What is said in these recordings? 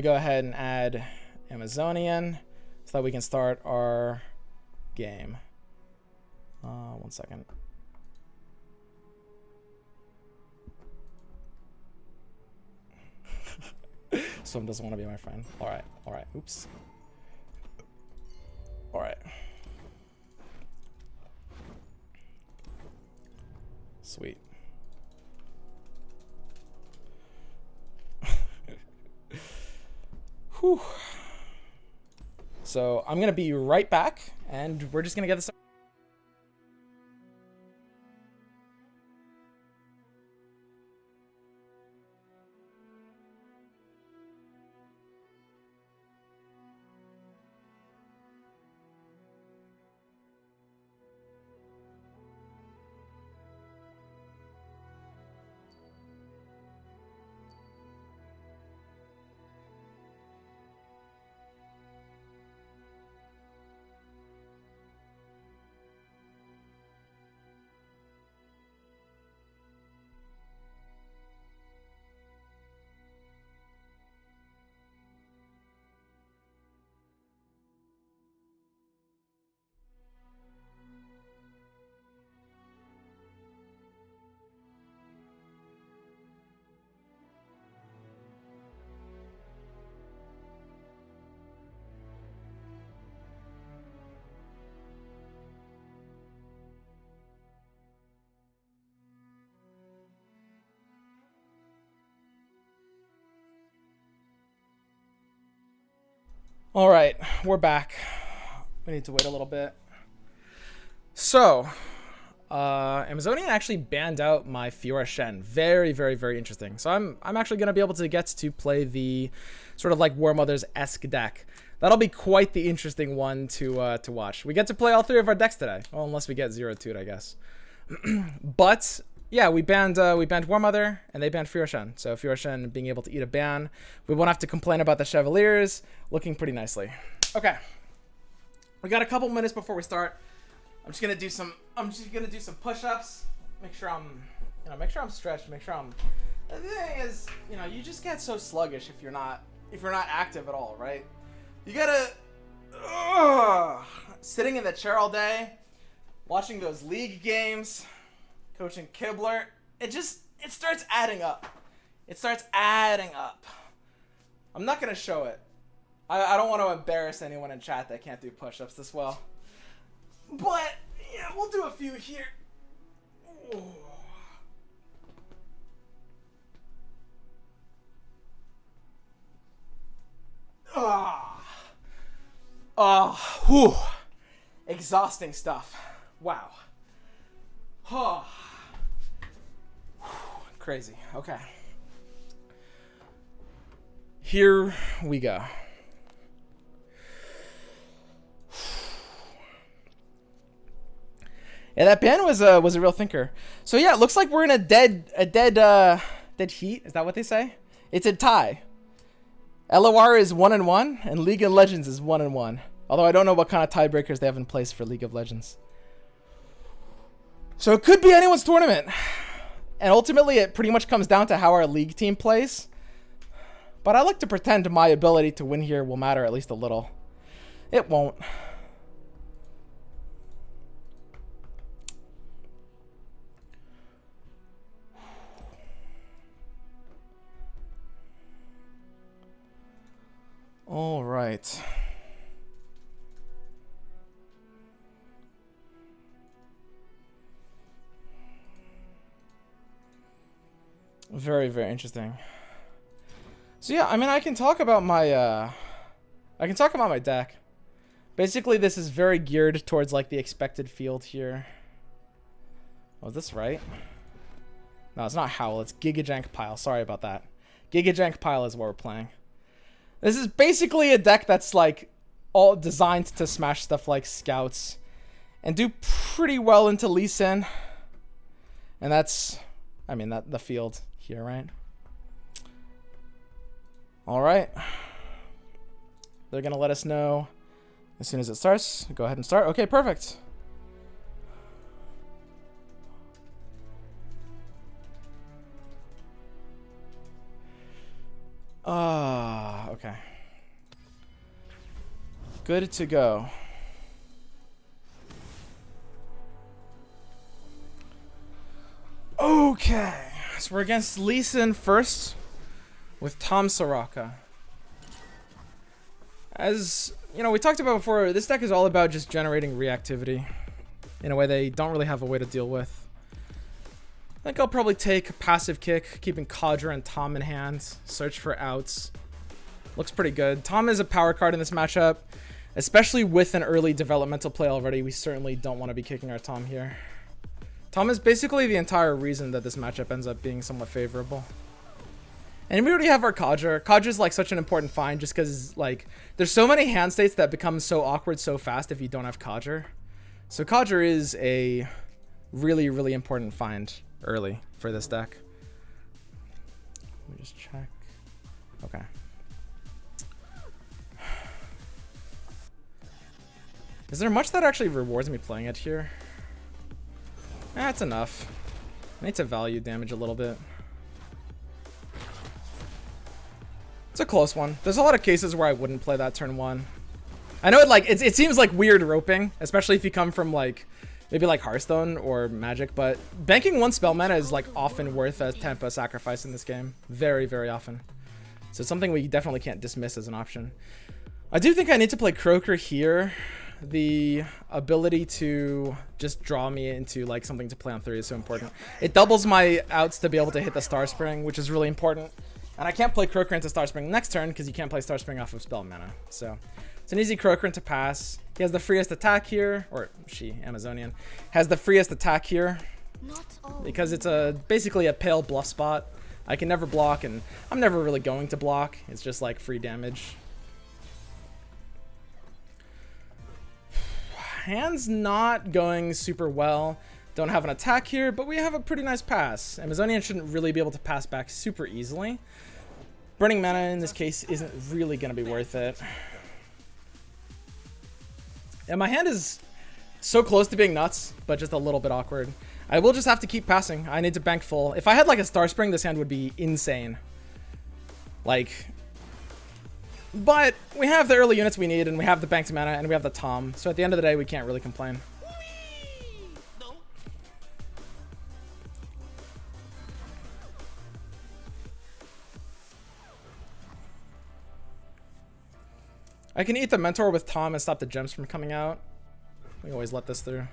Go ahead and add Amazonian so that we can start our game. 1 second. Swim doesn't want to be my friend. All right. Oops. All right. Sweet. Whew. So I'm gonna be right back, and we're just gonna get this. All right, we're back. We need to wait a little bit. So, Amazonian actually banned out my Fiora Shen. Very, very, very interesting. So I'm actually gonna be able to get to play the sort of like War Mothers-esque deck. That'll be quite the interesting one to watch. We get to play all three of our decks today. Well, unless we get 0-2'd, I guess. But yeah, we banned War Mother and they banned Fiora Shen. So Fiora Shen being able to eat a ban. We won't have to complain about the Chevaliers. Looking pretty nicely. Okay. We got a couple minutes before we start. I'm just gonna do some push-ups. Make sure I'm stretched. Make sure I'm. The thing is, you just get so sluggish if you're not active at all, right? You gotta sitting in the chair all day, watching those league games, coaching kibler. It starts adding up. I'm not gonna show it. I don't want to embarrass anyone in chat that can't do push-ups this well. But, yeah, we'll do a few here. Ooh. Whew. Exhausting stuff. Wow. Oh. Crazy. Okay. Here we go. Yeah, that ban was a real thinker. So yeah, it looks like we're in a dead heat. Is that what they say? It's a tie. LOR is 1-1, and League of Legends is 1-1. Although I don't know what kind of tiebreakers they have in place for League of Legends. So it could be anyone's tournament. And ultimately, it pretty much comes down to how our league team plays. But I like to pretend my ability to win here will matter at least a little. It won't. All right. Very, very interesting. So yeah, I mean, I can talk about my deck. Basically, this is very geared towards like the expected field here. Oh, is this right? No, it's not Howl. It's Gigajank Pile. Sorry about that. Gigajank Pile is what we're playing. This is basically a deck that's like all designed to smash stuff like Scouts and do pretty well into Lee Sin. And that's, I mean, the field here, right? All right. They're going to let us know as soon as it starts. Go ahead and start. Okay, perfect. Okay. Okay. Good to go. Okay. So we're against Lee Sin first with Tom Soraka. As you know, we talked about before, this deck is all about just generating reactivity in a way they don't really have a way to deal with. I think I'll probably take a passive kick, keeping Kadra and Tom in hand. Search for outs. Looks pretty good. Tom is a power card in this matchup, especially with an early developmental play already. We certainly don't want to be kicking our Tom here. Tom is basically the entire reason that this matchup ends up being somewhat favorable. And we already have our Kadra. Kadra's like such an important find just because like there's so many hand states that become so awkward so fast if you don't have Kadra. So Kadra is a really, really important find early for this deck. Let me just check. Okay. Is there much that actually rewards me playing it here? That's enough. I need to value damage a little bit. It's a close one. There's a lot of cases where I wouldn't play that turn 1. I know it seems like weird roping, especially if you come from like maybe like Hearthstone or Magic, but banking 1 spell mana is like often worth a Tempa sacrifice in this game. Very, very often. So it's something we definitely can't dismiss as an option. I do think I need to play Croaker here. The ability to just draw me into like something to play on 3 is so important. It doubles my outs to be able to hit the Star Spring, which is really important. And I can't play Croaker into Star Spring next turn because you can't play Star Spring off of spell mana. So it's an easy Croaker into pass. He has the freest attack here, or she, Amazonian, has the freest attack here because it's basically a pale bluff spot. I can never block, and I'm never really going to block. It's just like free damage. Hand's not going super well. Don't have an attack here, but we have a pretty nice pass. Amazonian shouldn't really be able to pass back super easily. Burning mana in this case isn't really going to be worth it. And my hand is so close to being nuts, but just a little bit awkward. I will just have to keep passing. I need to bank full. If I had like a Star Spring, this hand would be insane. Like, but we have the early units we need, and we have the banked mana, and we have the Tom. So at the end of the day, we can't really complain. I can eat the Mentor with Tom and stop the gems from coming out. We always let this through.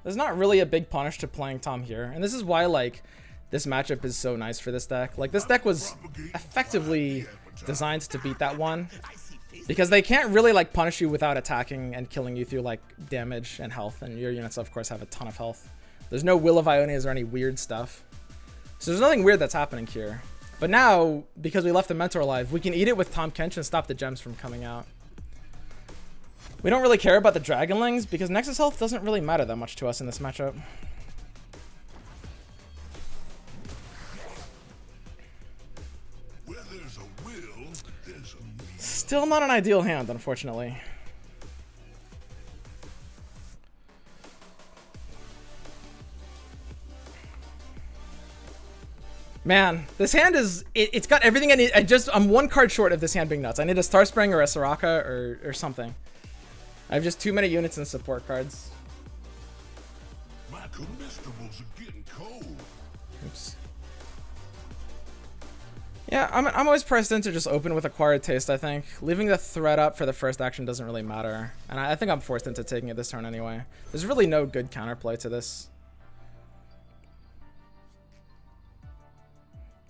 There's not really a big punish to playing Tom here. And this is why, like, this matchup is so nice for this deck. Like, this deck was effectively designed to beat that one. Because they can't really, like, punish you without attacking and killing you through, like, damage and health. And your units, of course, have a ton of health. There's no Will of Ionias or any weird stuff. So there's nothing weird that's happening here. But now, because we left the Mentor alive, we can eat it with Tom Kench and stop the gems from coming out. We don't really care about the Dragonlings because Nexus health doesn't really matter that much to us in this matchup. Where there's a will, there's a need. Still not an ideal hand, unfortunately. Man, this hand is, it's got everything I need. I'm 1 card short of this hand being nuts. I need a Star Spring or a Soraka or something. I have just too many units and support cards. My comestibles are getting cold. Oops. Yeah, I'm always pressed in to just open with Acquired Taste, I think. Leaving the threat up for the first action doesn't really matter. And I think I'm forced into taking it this turn anyway. There's really no good counterplay to this.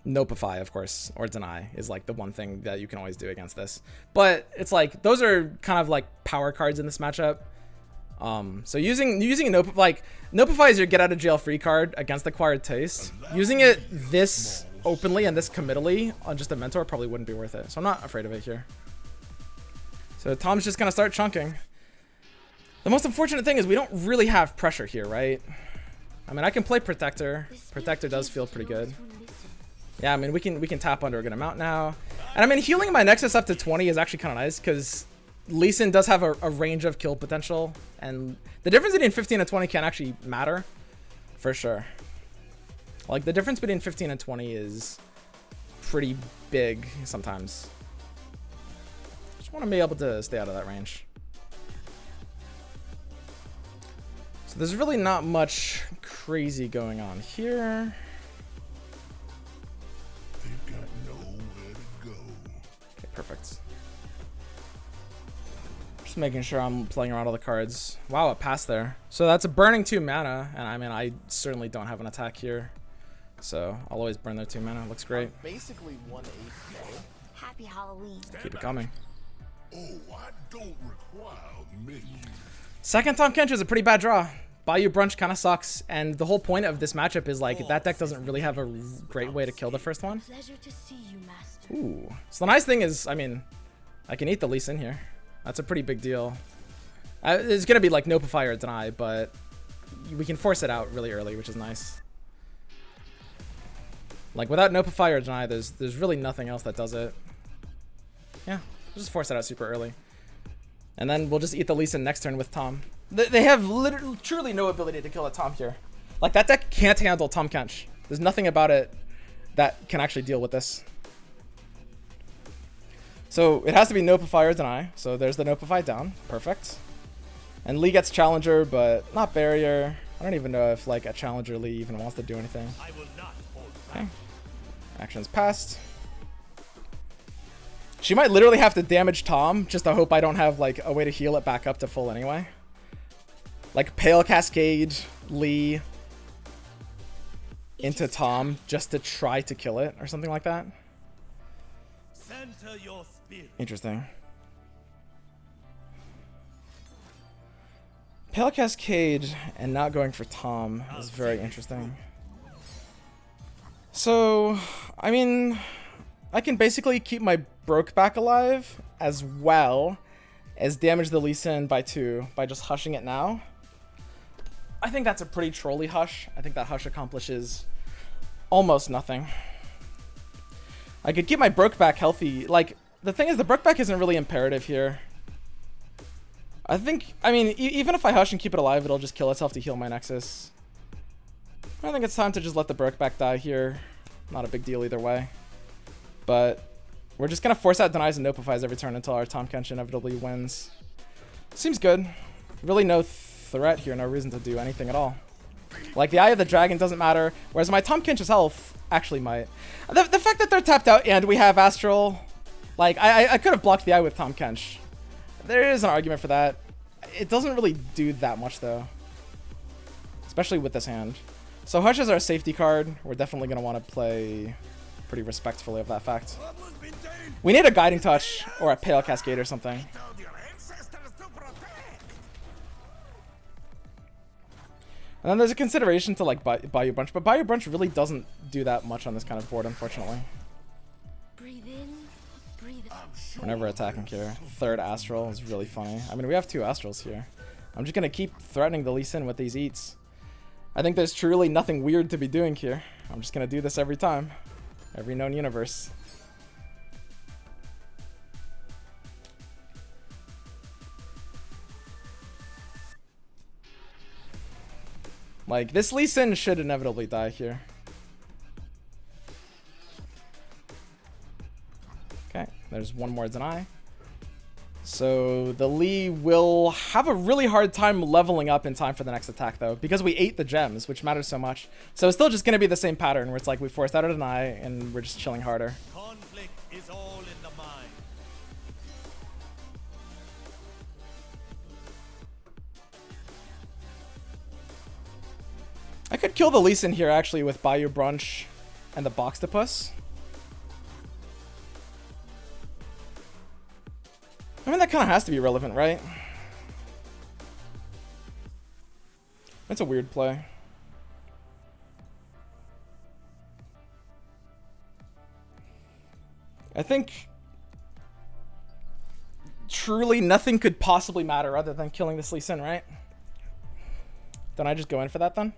Nopeify, of course, or Deny is like the one thing that you can always do against this. But it's like, those are kind of like power cards in this matchup. So using Nopeify, like, Nopeify is your get out of jail free card against Acquired Taste. Using it this openly and this committally on just a Mentor probably wouldn't be worth it. So I'm not afraid of it here. So Tom's just gonna start chunking. The most unfortunate thing is we don't really have pressure here, right? I mean, I can play Protector. Protector does feel pretty good. Yeah, I mean, we can tap under a good amount now. And I mean, healing my Nexus up to 20 is actually kind of nice because Lee Sin does have a range of kill potential. And the difference between 15 and 20 can actually matter. For sure. Like, the difference between 15 and 20 is pretty big sometimes. Just want to be able to stay out of that range. So there's really not much crazy going on here. They've got nowhere to go. Okay, perfect. Just making sure I'm playing around all the cards. Wow, it passed there. So that's a burning 2 mana, and I mean, I certainly don't have an attack here. So I'll always burn their 2 mana. Looks great. Basically 1/8. Happy Halloween. Keep it coming. Oh, I don't require menu. Second Tahm Kench is a pretty bad draw. Bayou Brunch kind of sucks, and the whole point of this matchup is like that deck doesn't really have a great way to kill the first one. Pleasure to see you, master. Ooh. So the nice thing is, I mean, I can eat the Lee Sin here. That's a pretty big deal. It's gonna be like Nope Fire or Deny, but we can force it out really early, which is nice. Like without Nope Fire or Deny, there's really nothing else that does it. Yeah, we'll just force it out super early. And then we'll just eat the Lee Sin next turn with Tahm. They have literally, truly no ability to kill a Tahm here. Like that deck can't handle Tahm Kench. There's nothing about it that can actually deal with this. So it has to be Notify or Deny. So there's the Notify down. Perfect. And Lee gets Challenger, but not Barrier. I don't even know if like a Challenger Lee even wants to do anything. Okay. Action's passed. She might literally have to damage Tahm just to hope I don't have like a way to heal it back up to full anyway. Like Pale Cascade, Lee into Tahm just to try to kill it or something like that. Center your spirit. Interesting. Pale Cascade and not going for Tahm is very interesting. So, I mean, I can basically keep my Brokeback alive as well as damage the Lee Sin by 2 by just hushing it now. I think that's a pretty trolly hush. I think that hush accomplishes almost nothing. I could keep my Brokeback healthy. Like, the thing is, the Brokeback isn't really imperative here. I mean, even if I hush and keep it alive, it'll just kill itself to heal my Nexus. I think it's time to just let the Brokeback die here. Not a big deal either way. But we're just going to force out Denies and Notifies every turn until our Tahm Kench inevitably wins. Seems good. Really no threat here, no reason to do anything at all. Like, the Eye of the Dragon doesn't matter, whereas my Tahm Kench's health actually might. The fact that they're tapped out and we have Astral, like, I could have blocked the Eye with Tahm Kench. There is an argument for that. It doesn't really do that much, though. Especially with this hand. So Hush is our safety card. We're definitely going to want to play pretty respectfully of that fact. We need a Guiding Touch or a Pale Cascade or something. And then there's a consideration to like Bayou Brunch, but Bayou Brunch really doesn't do that much on this kind of board, unfortunately. Breathe in, breathe out. We're never attacking here. Third Astral is really funny. I mean, we have 2 Astrals here. I'm just going to keep threatening the Lee Sin with these eats. I think there's truly nothing weird to be doing here. I'm just going to do this every time. Every known universe. Like, this Lee Sin should inevitably die here. Okay, there's one more Deny. So the Lee will have a really hard time leveling up in time for the next attack, though, because we ate the gems, which matters so much. So it's still just going to be the same pattern, where it's like we forced out a Deny, and we're just chilling harder. Conflict is all in the mind. I could kill the Lee Sin here, actually, with Bayou Brunch and the Boxtopus. I mean, that kind of has to be relevant, right? That's a weird play. I think truly nothing could possibly matter other than killing this Lee Sin, right? Don't I just go in for that then?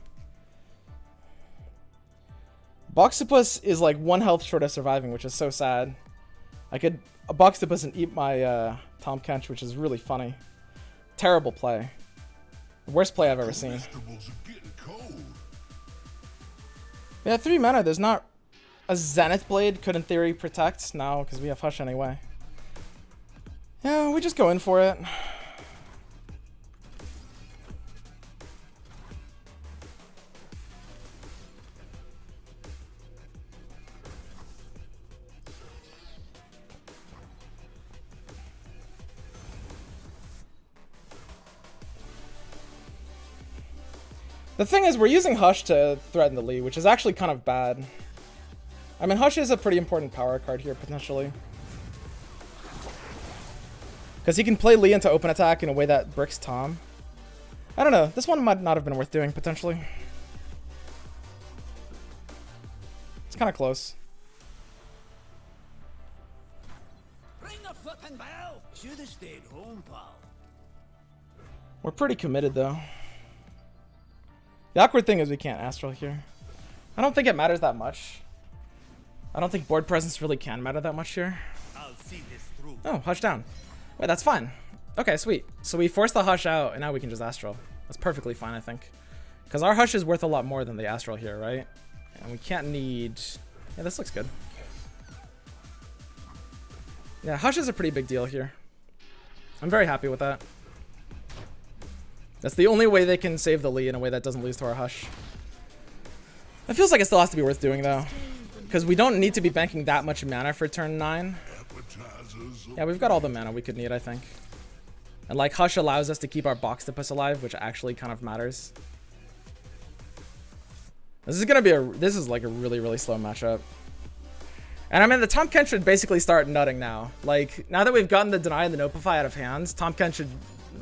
Boxtopus is like 1 health short of surviving, which is so sad. I could a Boxtopus and eat my Tahm Kench, which is really funny. Terrible play. The worst play I've ever seen. Vegetables are getting cold. Yeah, 3 mana. There's not a Zenith Blade could in theory protect. No, because we have Hush anyway. Yeah, we just go in for it. The thing is, we're using Hush to threaten the Lee, which is actually kind of bad. I mean, Hush is a pretty important power card here, potentially. Because he can play Lee into open attack in a way that bricks Tom. I don't know. This one might not have been worth doing, potentially. It's kind of close. Ring the flippin' bell. Should have stayed home, pal. We're pretty committed, though. The awkward thing is we can't Astral here. I don't think it matters that much. I don't think board presence really can matter that much here. I'll see this through. Oh, Hush down. Wait, that's fine. Okay, sweet. So we forced the Hush out, and now we can just Astral. That's perfectly fine, I think. Because our Hush is worth a lot more than the Astral here, right? And we can't need... Yeah, this looks good. Yeah, Hush is a pretty big deal here. I'm very happy with that. That's the only way they can save the Lee in a way that doesn't lose to our Hush. It feels like it still has to be worth doing, though. Because we don't need to be banking that much mana for turn 9. Yeah, we've got all the mana we could need, I think. And like, Hush allows us to keep our Boxtopus alive, which actually kind of matters. This is gonna be this is like a really, really slow matchup. And I mean, the Tahm Kench should basically start nutting now. Like, now that we've gotten the Deny and the Notify out of hands, Tahm Kench should...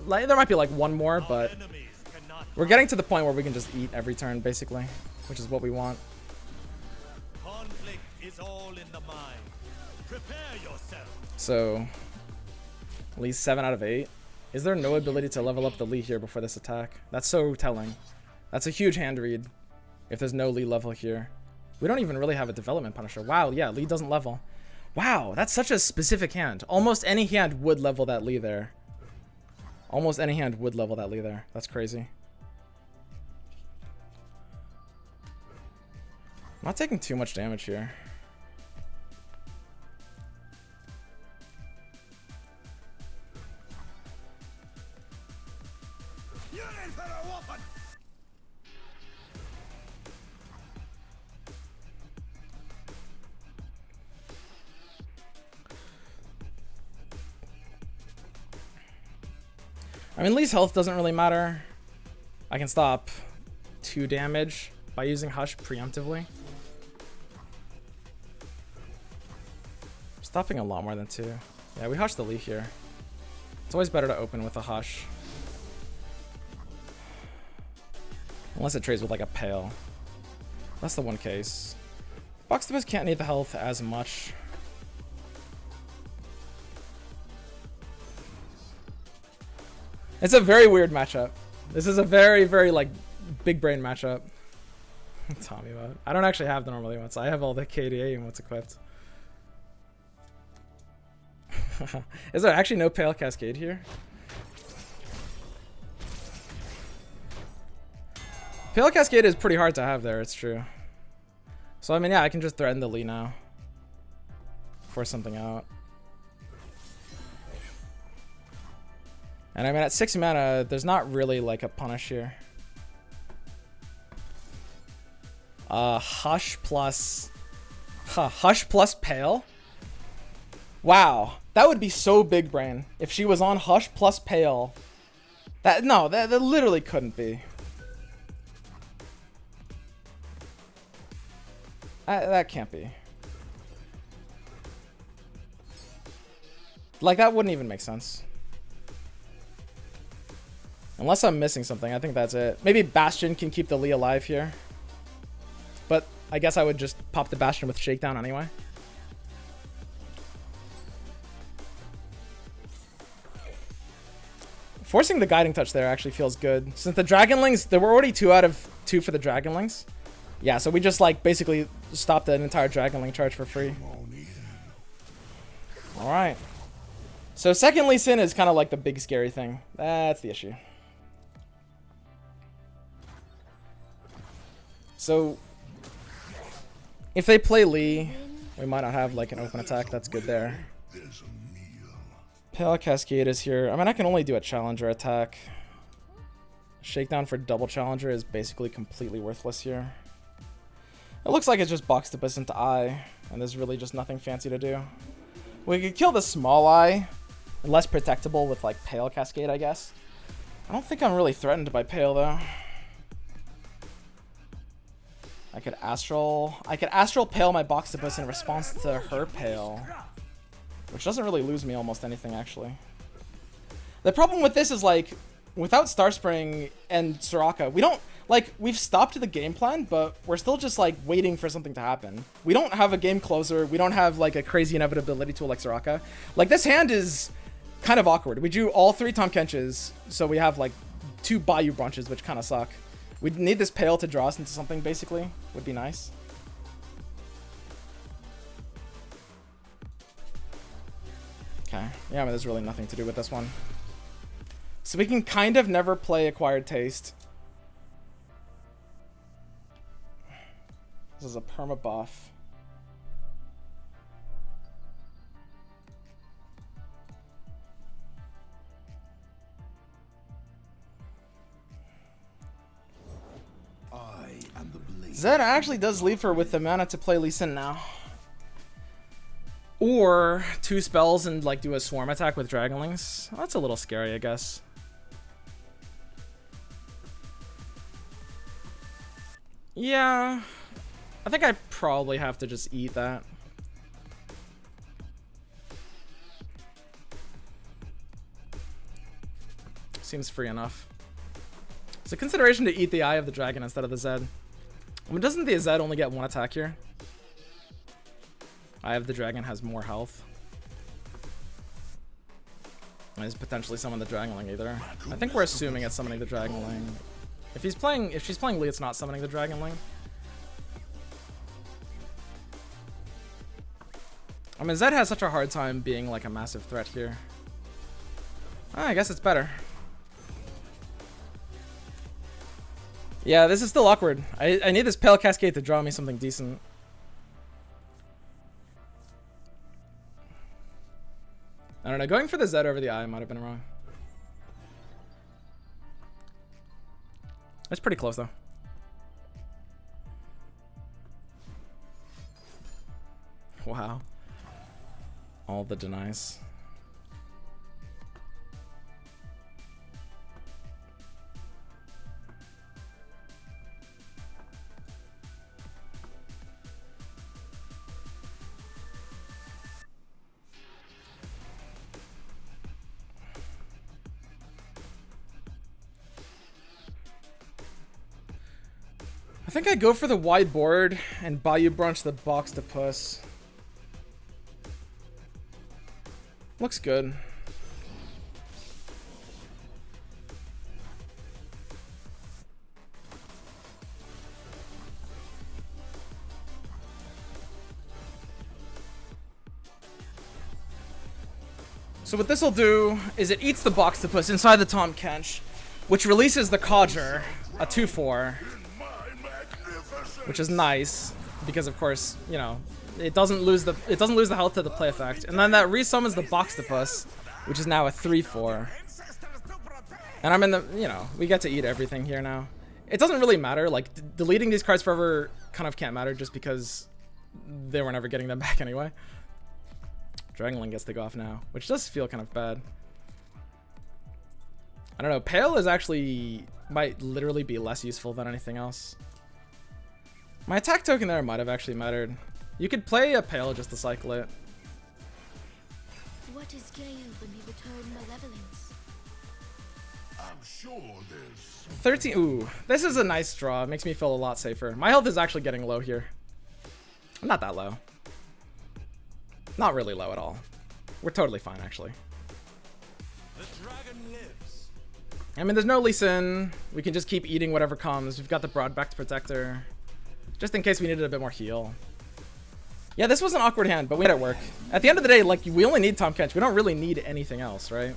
Like, there might be like one more, but we're getting to the point where we can just eat every turn, basically, which is what we want. Conflict is all in the mind. Prepare yourself. So, Lee 7 out of 8. Is there no ability to level up the Lee here before this attack? That's so telling. That's a huge hand read if there's no Lee level here. We don't even really have a development Punisher. Wow, yeah, Lee doesn't level. Wow, that's such a specific hand. Almost any hand would level that Lee there. Almost any hand would level that Lee there. That's crazy. I'm not taking too much damage here. You're in for a whooping. I mean, Lee's health doesn't really matter. I can stop 2 damage by using Hush preemptively. Stopping a lot more than 2. Yeah, we Hush the Lee here. It's always better to open with a Hush. Unless it trades with like a Pale. That's the one case. Boxtopus can't need the health as much. It's a very weird matchup. This is a very, very, like, big brain matchup. Tommy emote. I don't actually have the normal emotes. I have all the KDA emotes equipped. Is there actually no Pale Cascade here? Pale Cascade is pretty hard to have there, it's true. So, I mean, yeah, I can just threaten the Lee now. Force something out. And I mean, at 6 mana, there's not really like a punish here. Hush plus... Hush plus Pale? Wow. That would be so big brain if she was on Hush plus Pale. That literally couldn't be. That can't be. Like, that wouldn't even make sense. Unless I'm missing something, I think that's it. Maybe Bastion can keep the Lee alive here. But I guess I would just pop the Bastion with Shakedown anyway. Forcing the Guiding Touch there actually feels good. Since the Dragonlings, there were already 2 out of 2 for the Dragonlings. Yeah, so we just like basically stopped an entire Dragonling charge for free. Alright. So second Lee Sin is kind of like the big scary thing. That's the issue. If they play Lee, we might not have like an open attack. That's good there. Pale Cascade is here. I mean, I can only do a challenger attack. Shakedown for double challenger is basically completely worthless here. It looks like it's just box to piss into eye, and there's really just nothing fancy to do. We could kill the small eye, less protectable with like Pale Cascade, I guess. I don't think I'm really threatened by Pale though. I could astral Pale my box to piss in response to her Pale, which doesn't really lose me almost anything actually. The problem with this is like, without Starspring and Soraka, we don't, like, we've stopped the game plan, but we're still just like waiting for something to happen. We don't have a game closer. We don't have like a crazy inevitability tool like Soraka. Like, this hand is kind of awkward. We drew all 3 Tahm Kenches, so we have like 2 Bayou Brunches, which kind of suck. We need this Pale to draw us into something, basically. Would be nice. Okay. Yeah, I mean, there's really nothing to do with this one. So we can kind of never play Acquired Taste. This is a perma buff. Zed actually does leave her with the mana to play Lee Sin now. Or 2 spells and like do a swarm attack with Dragonlings. Well, that's a little scary, I guess. Yeah, I think I probably have to just eat that. Seems free enough. It's a consideration to eat the Eye of the Dragon instead of the Zed. I mean, doesn't the Zed only get 1 attack here? Eye of the Dragon has more health. Is potentially summon the Dragonling either. I think we're assuming it's summoning the Dragonling. If she's playing Lee, it's not summoning the Dragonling. I mean, Zed has such a hard time being like a massive threat here. I guess it's better. Yeah, this is still awkward. I need this Pale Cascade to draw me something decent. I don't know, going for the Zed over the Eye might have been wrong. It's pretty close though. Wow. All the denies. I think I go for the wide board and Bayou Brunch the box to puss. Looks good. So what this will do is it eats the box to puss inside the Tahm Kench, which releases the Codger, a 2/4. Which is nice because, of course, you know, it doesn't lose the health to the play effect, and then that resummons the Boxtopus, which is now a 3/4. And I'm in the, you know, we get to eat everything here now. It doesn't really matter. Like deleting these cards forever kind of can't matter just because they were never getting them back anyway. Dragonling gets to go off now, which does feel kind of bad. I don't know. Pale is actually might literally be less useful than anything else. My attack token there might have actually mattered. You could play a Pale just to cycle it. What is gained when we return malevolence? I'm sure there's 13. Ooh, this is a nice draw. It makes me feel a lot safer. My health is actually getting low here. Not that low. Not really low at all. We're totally fine, actually. The dragon lives. I mean, there's no Lee Sin. We can just keep eating whatever comes. We've got the Broadbacked Protector. Just in case we needed a bit more heal. Yeah, this was an awkward hand, but we made it work. At the end of the day, like, we only need Tahm Kench. We don't really need anything else, right?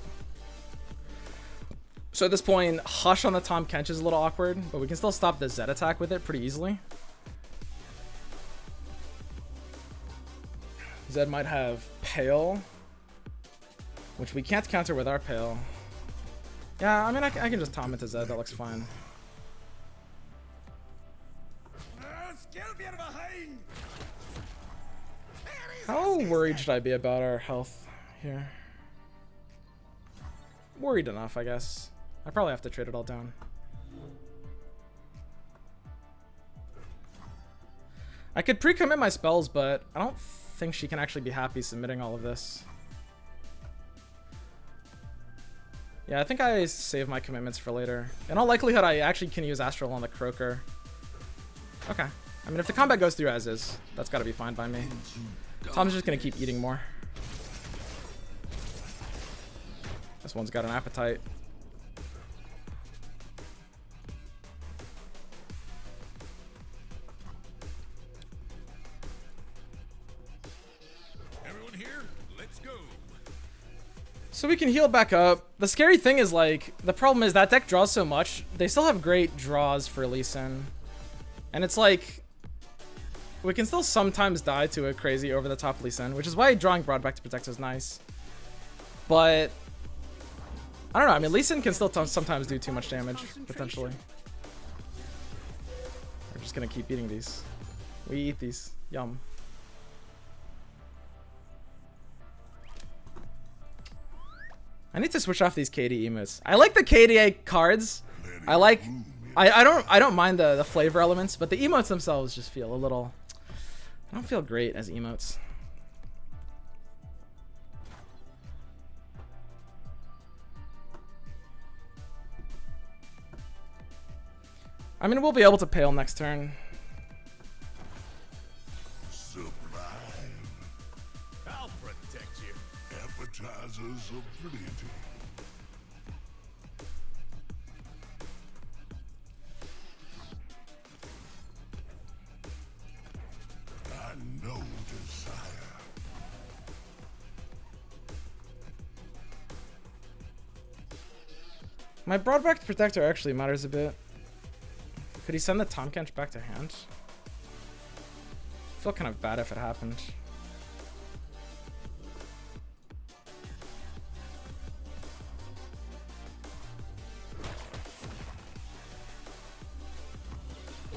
So at this point, Hush on the Tahm Kench is a little awkward, but we can still stop the Zed attack with it pretty easily. Zed might have Pale, which we can't counter with our Pale. Yeah, I mean, I can just Tom into Zed. That looks fine. How worried should I be about our health here? Worried enough, I guess. I probably have to trade it all down. I could pre-commit my spells, but I don't think she can actually be happy submitting all of this. Yeah, I think I save my commitments for later. In all likelihood, I actually can use Astral on the Croaker. Okay. I mean, if the combat goes through as is, that's gotta be fine by me. Tom's just gonna keep eating more. This one's got an appetite. Everyone here, let's go. So we can heal back up. The scary thing is, like, the problem is that deck draws so much. They still have great draws for Lee Sin. And it's like, we can still sometimes die to a crazy over-the-top Lee Sin, which is why drawing Broadback to Protect is nice. But I don't know. I mean, Lee Sin can still sometimes do too much damage, potentially. We're just gonna keep eating these. We eat these. Yum. I need to switch off these KD emotes. I like the KDA cards. I like. I don't mind the flavor elements, but the emotes themselves just feel a little. I don't feel great as emotes. I mean, we'll be able to Pale next turn. Sublime. I'll protect you. Appetizers of plenty. I know desire. My Broadback Protector actually matters a bit. Could he send the Tahm Kench back to hand? I feel kind of bad if it happened.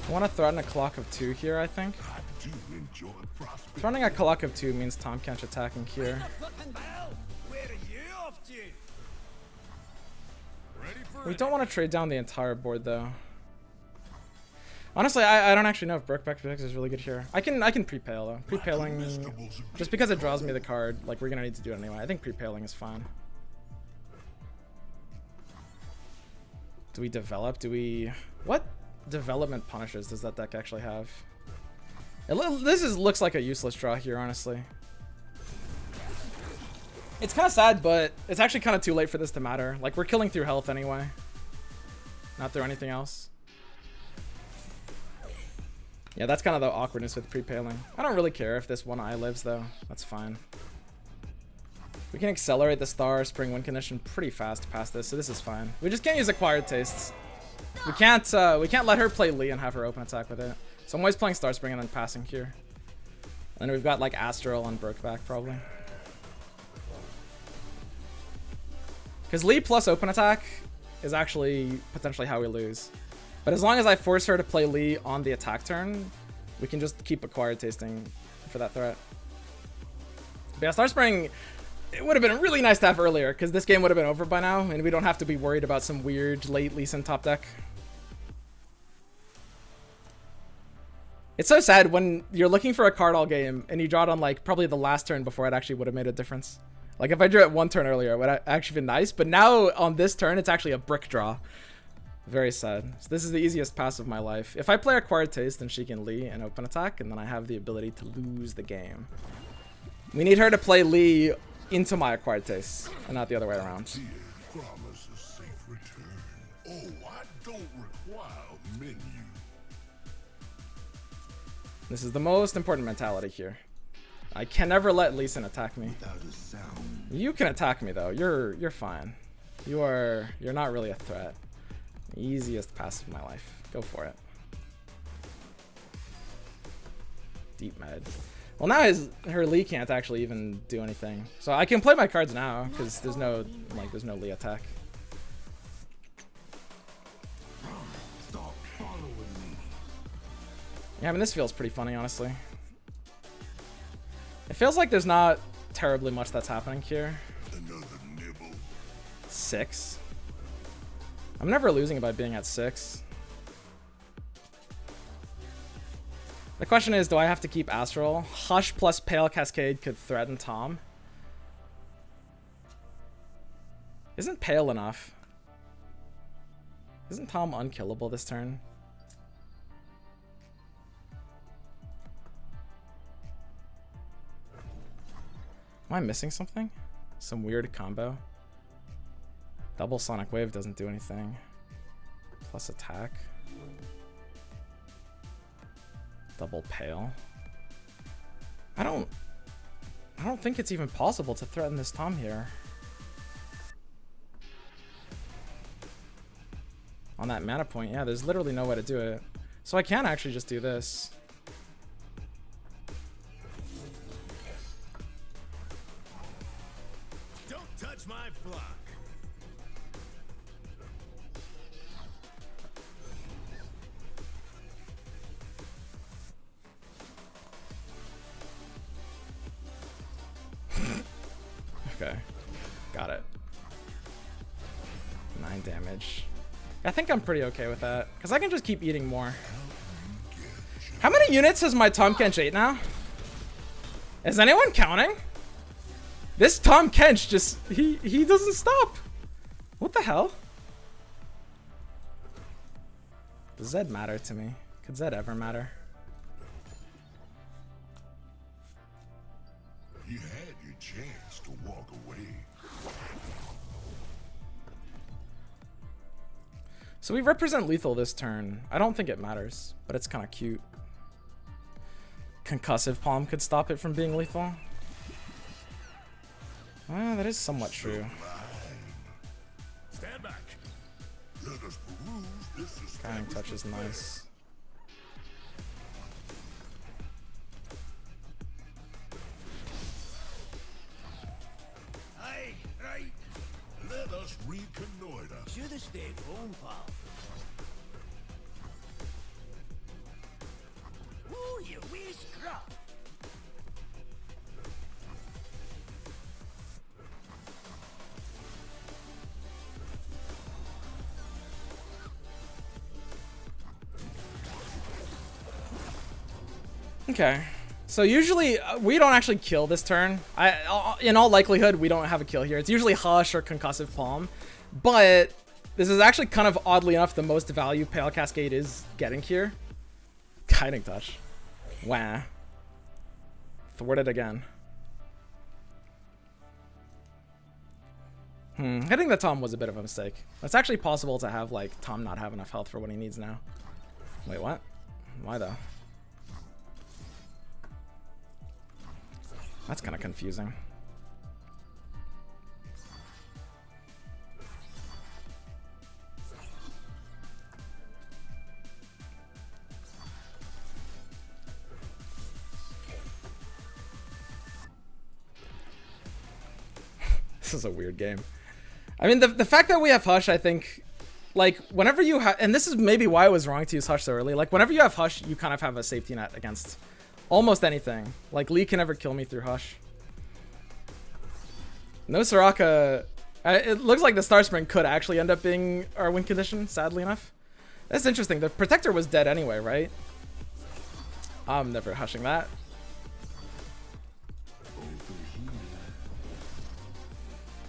I want to threaten a clock of 2 here, I think. I do enjoy prosperity. Threatening a clock of 2 means Tahm Kench attacking here. Where are you off to? Ready for We don't want to trade down the entire board, though. Honestly, I don't actually know if Broadback Protector is really good here. I can pre-pale though. Pre-paling, just because it draws me the card, like we're gonna need to do it anyway. I think pre-paling is fine. Do we develop? Do we? What development punishes does that deck actually have? This looks like a useless draw here, honestly. It's kind of sad, but it's actually kind of too late for this to matter. Like, we're killing through health anyway, not through anything else. Yeah, that's kind of the awkwardness with pre-paling. I don't really care if this one eye lives, though. That's fine. We can accelerate the star spring win condition pretty fast past this, so this is fine. We just can't use acquired tastes. We can't let her play Lee and have her open attack with it. So I'm always playing star spring and then passing here. And then we've got like Astral and Brokeback probably. Because Lee plus open attack is actually potentially how we lose. But as long as I force her to play Lee on the attack turn, we can just keep acquired tasting for that threat. But yeah, Star Spring, it would have been really nice to have earlier, because this game would have been over by now, and we don't have to be worried about some weird late Lee Sin top deck. It's so sad when you're looking for a card all game, and you draw it on like probably the last turn before it actually would have made a difference. Like if I drew it one turn earlier, it would have actually been nice, but now on this turn, it's actually a brick draw. Very sad. So this is the easiest pass of my life. If I play Acquired Taste, then she can Lee and open attack, and then I have the ability to lose the game. We need her to play Lee into my Acquired Taste, and not the other way around. Dear, promise a safe return. Oh, I don't require a menu. This is the most important mentality here. I can never let Lee Sin attack me. Without a sound. You can attack me though. You're fine. You're not really a threat. Easiest pass of my life. Go for it. Deep med. Well, now her Lee can't actually even do anything. So I can play my cards now because there's no Lee attack. Stop following me. Yeah, I mean, this feels pretty funny, honestly. It feels like there's not terribly much that's happening here. Another nibble. 6. I'm never losing by being at 6. The question is, do I have to keep Astral? Hush plus Pale Cascade could threaten Tom. Isn't Pale enough? Isn't Tom unkillable this turn? Am I missing something? Some weird combo? Double Sonic Wave doesn't do anything. Plus attack. Double Pale. I don't think it's even possible to threaten this Tom here. On that mana point, yeah, there's literally no way to do it. So I can actually just do this. Don't touch my flock. Okay, got it. 9 damage. I think I'm pretty okay with that because I can just keep eating more. How many units has my Tom Kench ate now? Is anyone counting? This Tom Kench just he doesn't stop. What the hell? Does Zed matter to me? Could Zed ever matter? You had your chance to walk away. So we represent lethal this turn. I don't think it matters, but it's kind of cute. Concussive Palm could stop it from being lethal. That is somewhat true. Stand back. Let us peruse this Guiding Touch is nice. Aye, right. Let us reconnoiter. Should have stayed home, pal. Ooh, you wee scruff. Okay. So usually we don't actually kill this turn. In all likelihood, we don't have a kill here. It's usually Hush or Concussive Palm. But this is actually kind of oddly enough the most value Pale Cascade is getting here. Guiding Touch. Wah. Thwarted again. Hitting the Tom was a bit of a mistake. It's actually possible to have like Tom not have enough health for what he needs now. Wait, what? Why though? That's kind of confusing. This is a weird game. I mean, the fact that we have Hush, I think, like, whenever you have, and this is maybe why I was wrong to use Hush so early, like, whenever you have Hush, you kind of have a safety net against almost anything. Like, Lee can never kill me through Hush. No Soraka. It looks like the Star Spring could actually end up being our win condition, sadly enough. That's interesting. The Protector was dead anyway, right? I'm never hushing that.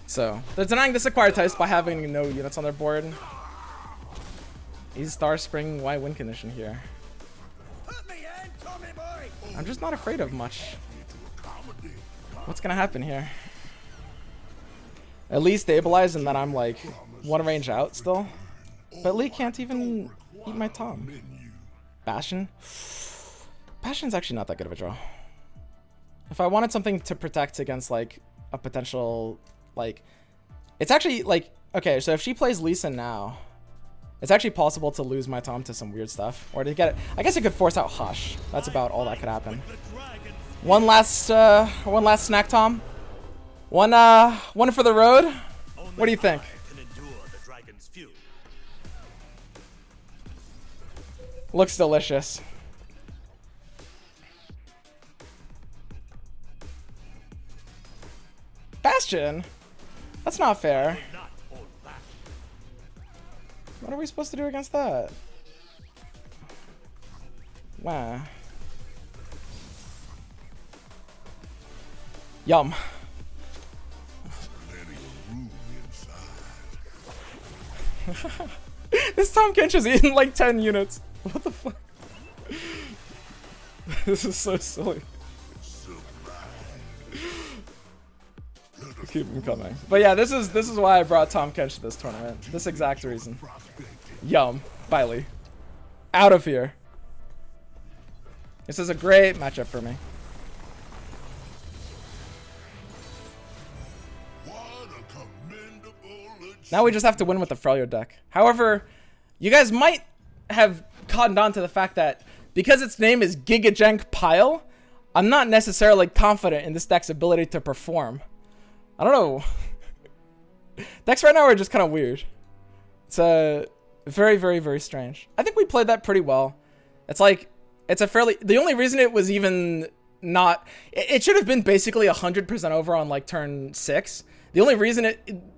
So, they're denying this acquired types by having no units on their board. He's Star Spring, why win condition here? Put me in, Tommy boy. I'm just not afraid of much. What's gonna happen here? At least stabilize and then I'm like one range out still. But Lee can't even eat my Tom. Bastion? Bastion's actually not that good of a draw. If I wanted something to protect against like a potential, like, it's actually like, okay, so if she plays Lee Sin now, it's actually possible to lose my Tom to some weird stuff. Or to get it, I guess it could force out Hush. That's about all that could happen. The dragon's One last snack, Tom. One for the road. What do you think? Can endure the dragon's fury. Looks delicious. Bastion? That's not fair. Not hold back. What are we supposed to do against that? Wow. Yum. Plenty of room inside. This Tom Kench has eaten like 10 units. What the fuck? This is so silly. Keep him coming. But yeah, this is why I brought Tom Kench to this tournament. This exact reason. Yum. Bye, Lee. Out of here. This is a great matchup for me. Now we just have to win with the Freljord deck. However, you guys might have cottoned on to the fact that because its name is Gigajank Pile, I'm not necessarily confident in this deck's ability to perform. I don't know. Decks right now are just kind of weird. It's very, very, very strange. I think we played that pretty well. It's like, it's a fairly, the only reason it was even not, it should have been basically 100% over on like turn 6. The only reason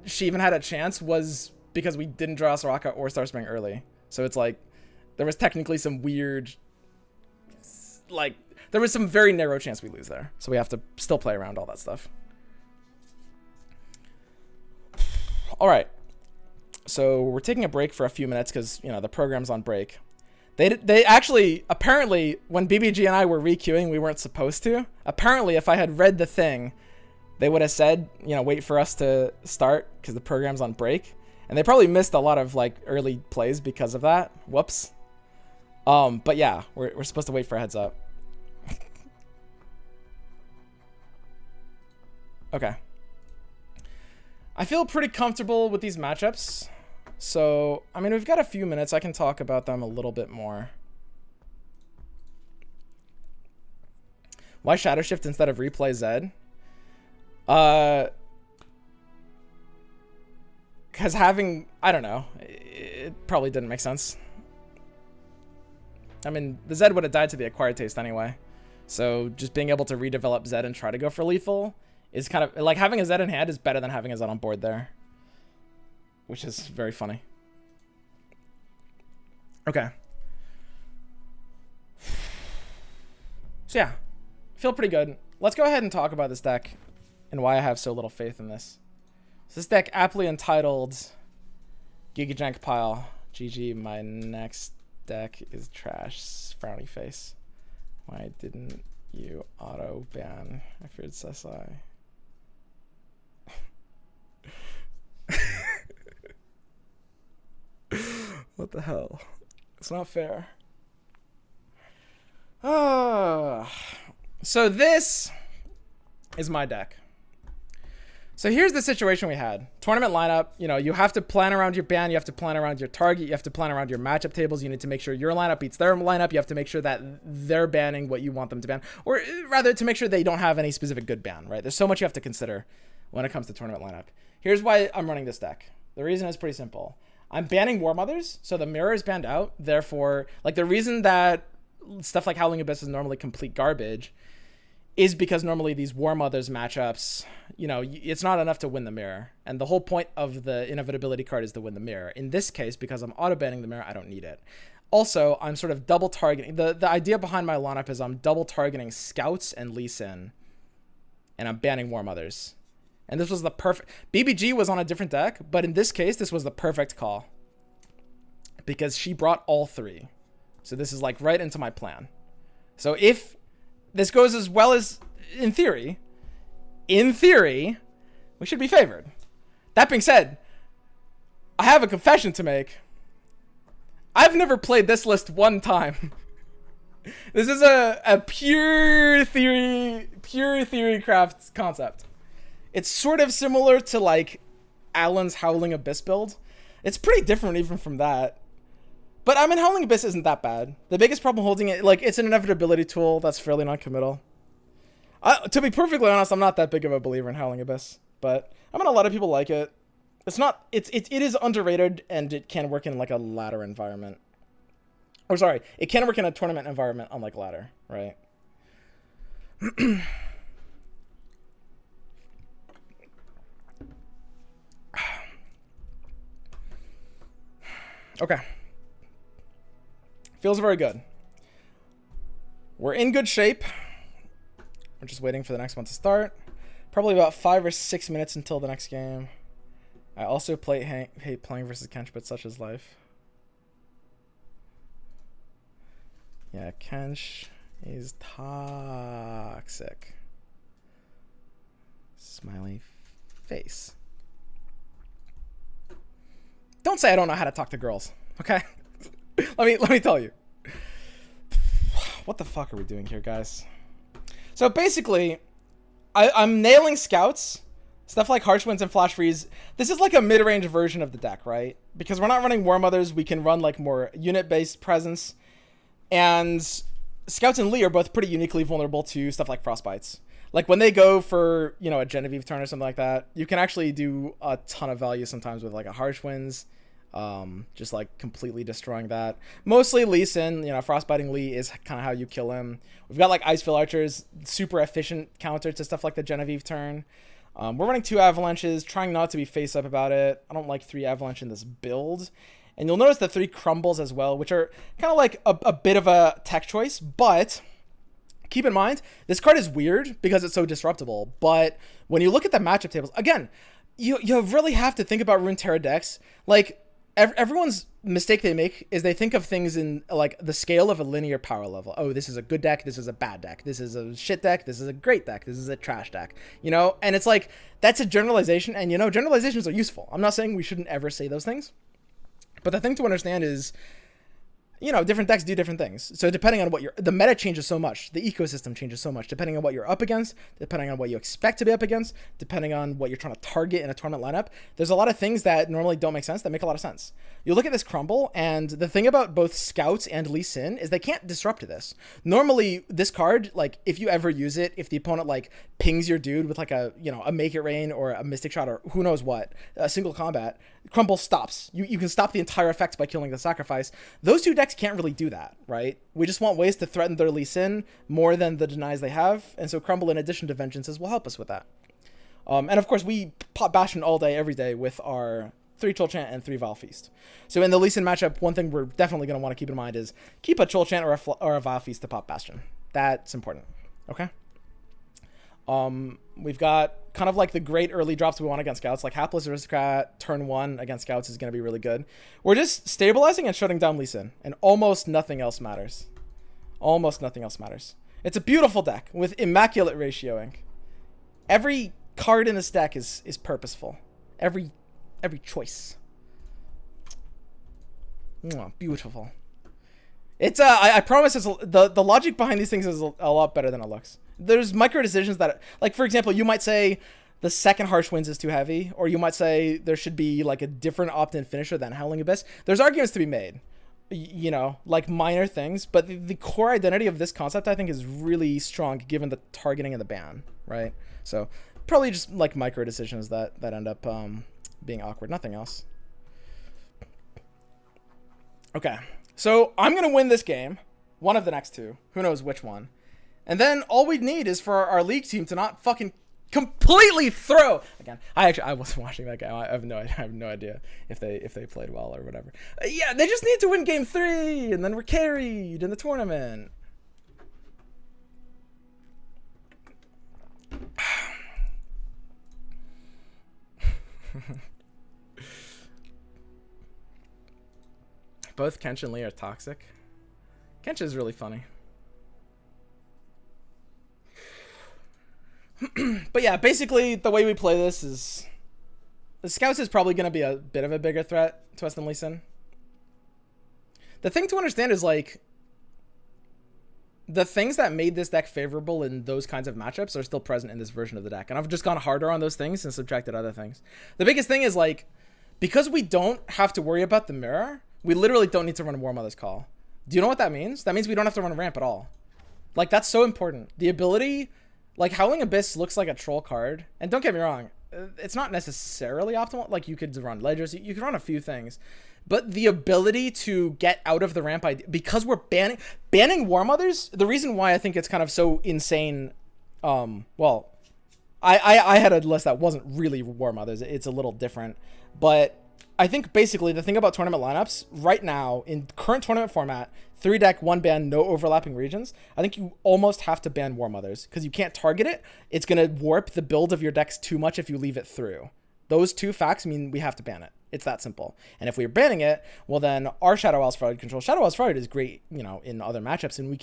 she even had a chance was because we didn't draw Soraka or Starspring early. So it's like, there was technically some weird, like, there was some very narrow chance we lose there. So we have to still play around all that stuff. All right. So we're taking a break for a few minutes because, you know, the program's on break. They actually, apparently, when BBG and I were requeuing, we weren't supposed to. Apparently, if I had read the thing, they would have said, you know, wait for us to start because the program's on break. And they probably missed a lot of, like, early plays because of that. Whoops. But yeah, we're supposed to wait for a heads up. Okay. I feel pretty comfortable with these matchups. So, I mean, we've got a few minutes. I can talk about them a little bit more. Why Shadow Shift instead of replay Zed? Because having, I don't know, it probably didn't make sense. I mean, the Zed would have died to the acquired taste anyway. So just being able to redevelop Zed and try to go for lethal is kind of, like, having a Zed in hand is better than having a Zed on board there. Which is very funny. Okay. So yeah, feel pretty good. Let's go ahead and talk about this deck and why I have so little faith in this. So this deck aptly entitled Gigajank Pile. GG, my next deck is trash. Frowny face. Why didn't you auto ban? I feared Sesai. What the hell? It's not fair. So this is my deck. So here's the situation we had. Tournament lineup, you know, you have to plan around your ban, you have to plan around your target, you have to plan around your matchup tables, you need to make sure your lineup beats their lineup, you have to make sure that they're banning what you want them to ban, or rather to make sure they don't have any specific good ban, right? There's so much you have to consider when it comes to tournament lineup. Here's why I'm running this deck. The reason is pretty simple. I'm banning War Mothers, so the mirror is banned out. Therefore, like, the reason that stuff like Howling Abyss is normally complete garbage is because normally these War Mothers matchups, you know, it's not enough to win the mirror. And the whole point of the inevitability card is to win the mirror. In this case, because I'm auto-banning the mirror, I don't need it. Also, I'm sort of double targeting. The idea behind my lineup is I'm double targeting Scouts and Lee Sin, and I'm banning War Mothers. And this was the perfect... BBG was on a different deck, but in this case, this was the perfect call. Because she brought all three. So this is like right into my plan. So if this goes as well as in theory, we should be favored. That being said, I have a confession to make. I've never played this list one time. This is a pure theory craft concept. It's sort of similar to like Alan's Howling Abyss build. It's pretty different even from that. But I mean, Howling Abyss isn't that bad. The biggest problem holding it, like, it's an inevitability tool that's fairly non-committal. To be perfectly honest, I'm not that big of a believer in Howling Abyss, but I mean, a lot of people like it. It's not. It is underrated, and it can work in like a ladder environment. Or sorry, it can work in a tournament environment, unlike ladder, right? Okay. Feels very good. We're in good shape. We're just waiting for the next one to start. Probably about 5 or 6 minutes until the next game. I also hate playing versus Kench, but such is life. Yeah, Kench is toxic. Smiley face. Don't say I don't know how to talk to girls, okay? let me tell you. What the fuck are we doing here, guys? So basically, I'm nailing scouts. Stuff like Harsh Winds and Flash Freeze. This is like a mid-range version of the deck, right? Because we're not running War Mothers, we can run like more unit-based presence. And Scouts and Lee are both pretty uniquely vulnerable to stuff like Frostbites. Like when they go for, you know, a Genevieve turn or something like that, you can actually do a ton of value sometimes with like a Harsh Winds. Just like completely destroying that. Mostly Lee Sin, you know, Frostbiting Lee is kind of how you kill him. We've got like Icefield Archers, super efficient counter to stuff like the Genevieve turn. We're running 2 Avalanches, trying not to be face up about it. I don't like 3 Avalanche in this build. And you'll notice the 3 Crumbles as well, which are kind of like a bit of a tech choice, but keep in mind, this card is weird because it's so disruptible. But when you look at the matchup tables, again, you really have to think about Runeterra decks. Like, everyone's mistake they make is they think of things in like the scale of a linear power level. Oh, this is a good deck. This is a bad deck. This is a shit deck. This is a great deck. This is a trash deck, you know? And it's like, that's a generalization. And, you know, generalizations are useful. I'm not saying we shouldn't ever say those things. But the thing to understand is, you know, different decks do different things. So depending on what the meta changes so much, the ecosystem changes so much, depending on what you're up against, depending on what you expect to be up against, depending on what you're trying to target in a tournament lineup, there's a lot of things that normally don't make sense that make a lot of sense. You look at this Crumble, and the thing about both Scouts and Lee Sin is they can't disrupt this. Normally, this card, like, if you ever use it, if the opponent, like, pings your dude with, like, a, you know, a Make It Rain or a Mystic Shot or who knows what, a single combat, Crumble stops. You can stop the entire effect by killing the sacrifice. Those 2 decks can't really do that, right? We just want ways to threaten their Lee Sin more than the denies they have, and so Crumble, in addition to Vengeances, will help us with that. And of course, we pop Bastion all day, every day with our 3 Troll Chant and 3 Vile Feast. So in the Lee Sin matchup, one thing we're definitely going to want to keep in mind is keep a Troll Chant or a Vile Feast to pop Bastion. That's important, okay? We've got kind of like the great early drops we want against Scouts, like Hapless Aristocrat, turn 1 against Scouts is going to be really good. We're just stabilizing and shutting down Lee Sin, and almost nothing else matters. Almost nothing else matters. It's a beautiful deck with immaculate ratioing. Every card in this deck is purposeful. Every choice. Beautiful. It's I promise it's the logic behind these things is a lot better than it looks. There's micro decisions that, like, for example, you might say the second Harsh Winds is too heavy, or you might say there should be like a different opt-in finisher than Howling Abyss. There's arguments to be made, you know, like minor things, but the core identity of this concept, I think, is really strong given the targeting and the ban, right? So probably just like micro decisions that end up being awkward, nothing else. Okay, so I'm gonna win this game, one of the next 2, who knows which one, and then all we need is for our league team to not fucking completely throw again. I wasn't watching that game. I have no idea if they played well or whatever. Yeah, they just need to win game 3, and then we're carried in the tournament. Both Kench and Lee are toxic. Kench is really funny. But yeah, basically the way we play this is the Scouts is probably going to be a bit of a bigger threat to us than Lee Sin. The thing to understand is, like, the things that made this deck favorable in those kinds of matchups are still present in this version of the deck. And I've just gone harder on those things and subtracted other things. The biggest thing is, like, because we don't have to worry about the mirror, we literally don't need to run a War Mother's Call. Do you know what that means? That means we don't have to run a ramp at all. Like, that's so important. The ability Like, Howling Abyss looks like a troll card. And don't get me wrong, it's not necessarily optimal. Like, you could run Ledgers, you could run a few things. But the ability to get out of the ramp idea, because we're banning War Mothers, the reason why I think it's kind of so insane, well, I had a list that wasn't really War Mothers. It's a little different. But I think basically the thing about tournament lineups right now in current tournament format, 3 deck, 1 ban, no overlapping regions, I think you almost have to ban War Mothers because you can't target it. It's going to warp the build of your decks too much if you leave it through. Those two facts mean we have to ban it. It's that simple. And if we're banning it, well then our Shadow Owl's Fraud control. Shadow Owl's Fraud is great, you know, in other matchups, and we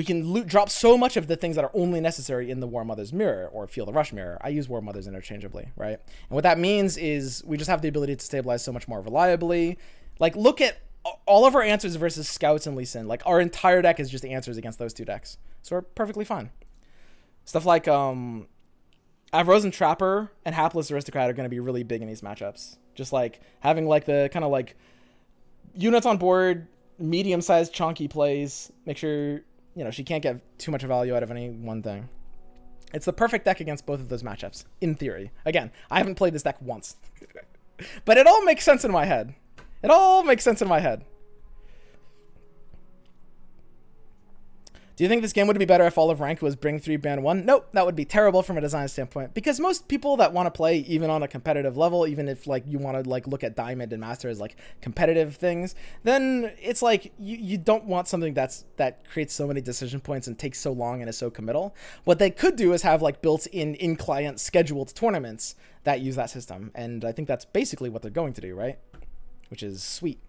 can drop so much of the things that are only necessary in the War Mother's mirror or Feel the Rush mirror. I use War Mothers interchangeably, right? And what that means is we just have the ability to stabilize so much more reliably. Like, look at all of our answers versus Scouts and Lee Sin. Like, our entire deck is just answers against those two decks. So we're perfectly fine. Stuff like Avros and Trapper and Hapless Aristocrat are going to be really big in these matchups. Just like having like the kind of like units on board, medium-sized chunky plays. Make sure, you know, she can't get too much value out of any one thing. It's the perfect deck against both of those matchups, in theory. Again, I haven't played this deck once. But it all makes sense in my head. It all makes sense in my head. Do you think this game would be better if all of rank was bring 3, ban 1? Nope, that would be terrible from a design standpoint. Because most people that want to play, even on a competitive level, even if like you want to like look at Diamond and Master as like competitive things, then it's like you don't want something that creates so many decision points and takes so long and is so committal. What they could do is have like built-in client scheduled tournaments that use that system. And I think that's basically what they're going to do, right? Which is sweet.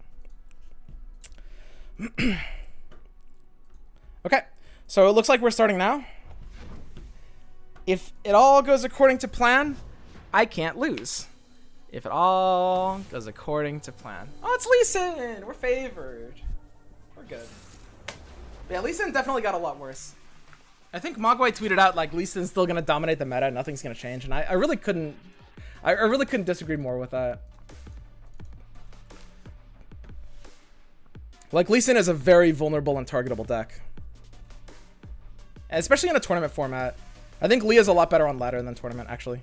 Okay. So it looks like we're starting now. If it all goes according to plan, I can't lose. If it all goes according to plan. Oh, it's Lee Sin! We're favored. We're good. Yeah, Lee Sin definitely got a lot worse. I think Mogwai tweeted out like Lee Sin's still gonna dominate the meta, nothing's gonna change, and I really couldn't disagree more with that. Like, Lee Sin is a very vulnerable and targetable deck. Especially in a tournament format. I think Leah's a lot better on ladder than tournament, actually.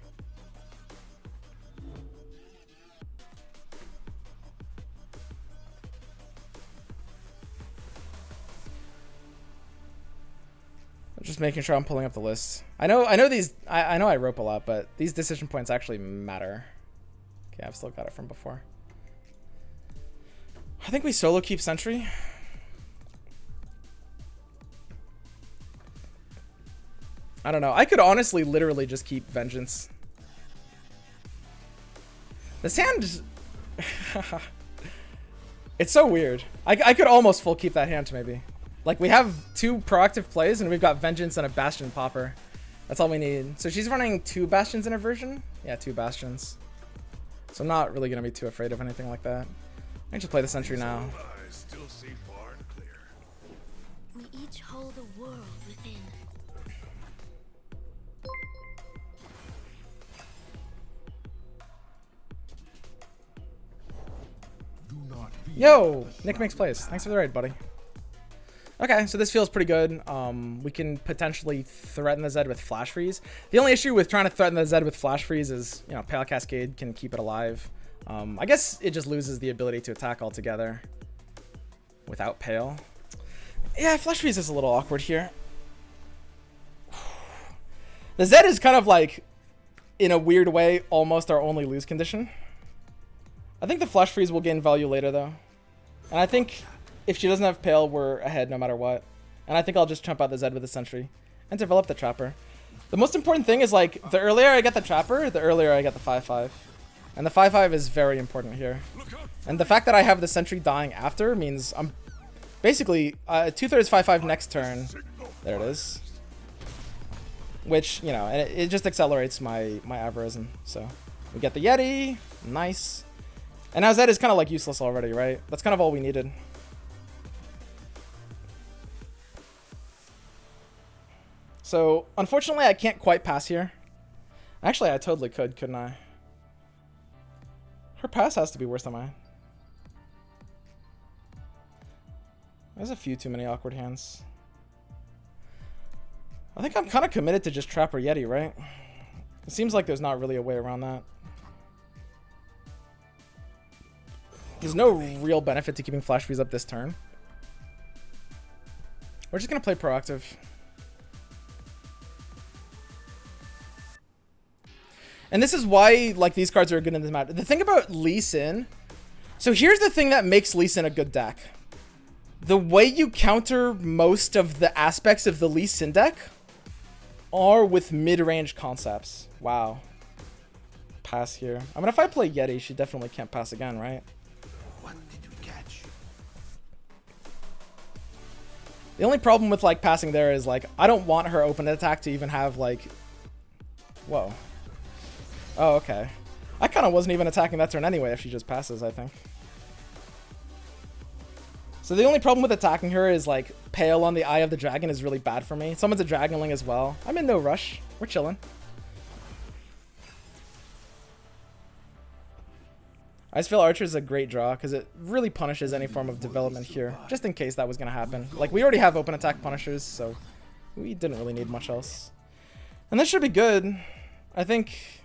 I'm just making sure I'm pulling up the list. I know I rope a lot, but these decision points actually matter. Okay, I've still got it from before. I think we solo keep Sentry. I don't know. I could honestly literally just keep Vengeance. This hand... It's so weird. I could almost full keep that hand, maybe. Like, we have 2 proactive plays, and we've got Vengeance and a Bastion Popper. That's all we need. So she's running 2 Bastions in her version? Yeah, 2 Bastions. So I'm not really going to be too afraid of anything like that. I can just play the Sentry now. Still see far and clear. We each hold a world within. Do not be Yo! Nick makes plays. Thanks for the raid, buddy. Okay, so this feels pretty good. We can potentially threaten the Zed with Flash Freeze. The only issue with trying to threaten the Zed with Flash Freeze is, you know, Pale Cascade can keep it alive. I guess it just loses the ability to attack altogether without Pale. Yeah, Flash Freeze is a little awkward here. The Zed is kind of like, in a weird way, almost our only lose condition. I think the Flash Freeze will gain value later, though. And I think if she doesn't have Pale, we're ahead no matter what. And I think I'll just chump out the Zed with the Sentry and develop the Trapper. The most important thing is, like, the earlier I get the Trapper, the earlier I get the 5-5. And the 5-5 is very important here. And the fact that I have the Sentry dying after means I'm basically 2/3 5-5 next turn. There it is. Which, you know, and it just accelerates my Avarism. So we get the Yeti. Nice. And now Zed is kind of like useless already, right? That's kind of all we needed. So unfortunately I can't quite pass here. Actually, I totally could, couldn't I? Her pass has to be worse than mine. There's a few too many awkward hands. I think I'm kind of committed to just Trapper Yeti, right? It seems like there's not really a way around that. There's no real benefit to keeping Flash Freeze up this turn. We're just going to play proactive. And this is why, like, these cards are good in this match. The thing about Lee Sin... So here's the thing that makes Lee Sin a good deck. The way you counter most of the aspects of the Lee Sin deck are with mid-range concepts. Wow. Pass here. I mean, if I play Yeti, she definitely can't pass again, right? What did you catch? The only problem with, like, passing there is, like, I don't want her open attack to even have, like... Whoa. Oh, okay. I kind of wasn't even attacking that turn anyway if she just passes, I think. So the only problem with attacking her is, like, Pale on the Eye of the Dragon is really bad for me. Someone's a Dragonling as well. I'm in no rush. We're chilling. I just feel Archer is a great draw because it really punishes any form of development here. Just in case that was going to happen. Like, we already have open attack punishers, so we didn't really need much else. And this should be good. I think...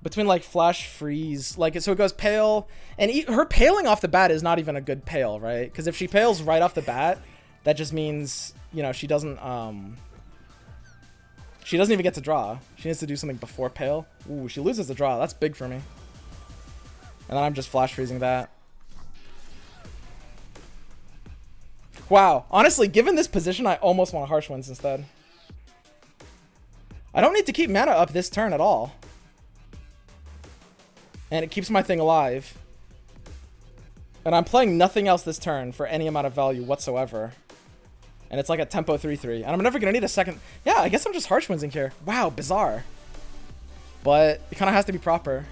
Between, like, Flash Freeze, like, so it goes Pale, and her paling off the bat is not even a good Pale, right? Because if she pales right off the bat, that just means, you know, she doesn't even get to draw. She needs to do something before Pale. Ooh, she loses the draw. That's big for me. And then I'm just Flash Freezing that. Wow, honestly, given this position, I almost want a Harsh Winds instead. I don't need to keep mana up this turn at all. And it keeps my thing alive. And I'm playing nothing else this turn for any amount of value whatsoever. And it's like a tempo 3-3. And I'm never going to need a second... Yeah, I guess I'm just Harsh Windsing here. Wow, bizarre. But it kind of has to be proper.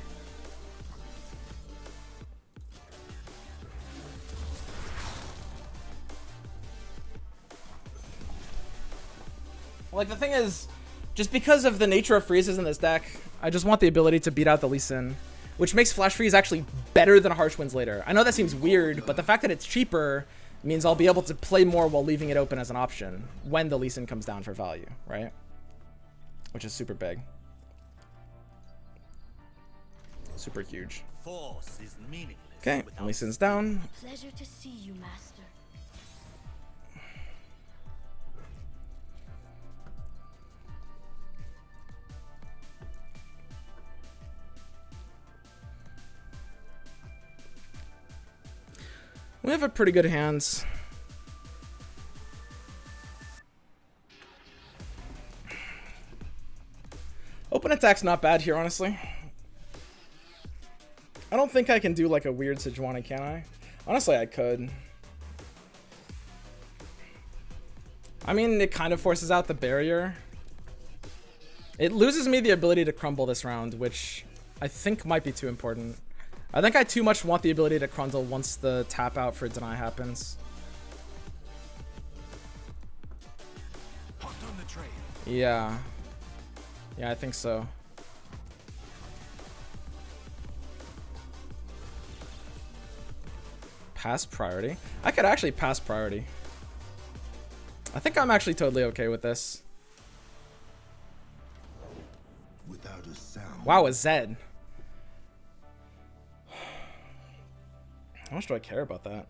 Like, the thing is, just because of the nature of freezes in this deck, I just want the ability to beat out the Lee Sin. Which makes Flash Freeze actually better than Harsh Winds later. I know that seems weird, but the fact that it's cheaper means I'll be able to play more while leaving it open as an option when the Lee Sin comes down for value, right? Which is super big. Super huge. Force is meaningless. Okay, Lee Sin's down. Pleasure to see you, Master. We have a pretty good hands. Open attack's not bad here, honestly. I don't think I can do like a weird Sejuani, can I? Honestly, I could. I mean, it kind of forces out the barrier. It loses me the ability to crumble this round, which I think might be too important. I think I too much want the ability to crundle once the tap out for deny happens. Hot on the trail. Yeah. Yeah, I think so. Pass priority? I could actually pass priority. I think I'm actually totally okay with this. Without a sound. Wow, a Zed. How much do I care about that?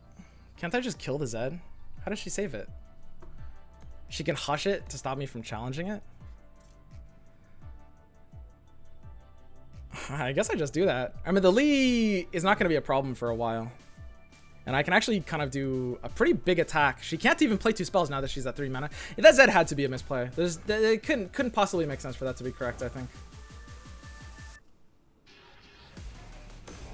Can't I just kill the Zed? How does she save it? She can hush it to stop me from challenging it? I guess I just do that. I mean, the Lee is not going to be a problem for a while. And I can actually kind of do a pretty big attack. She can't even play 2 spells now that she's at 3 mana. That Zed had to be a misplay. It couldn't possibly make sense for that to be correct, I think.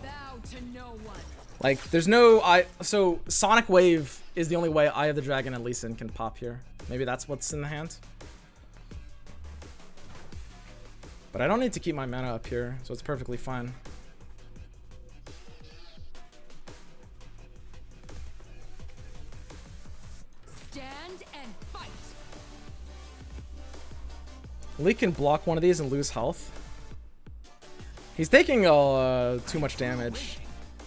Bow to no one. Like, there's no... So, Sonic Wave is the only way Eye of the Dragon and Lee Sin can pop here. Maybe that's what's in the hand. But I don't need to keep my mana up here, so it's perfectly fine. Stand and fight. Lee can block one of these and lose health. He's taking too much damage,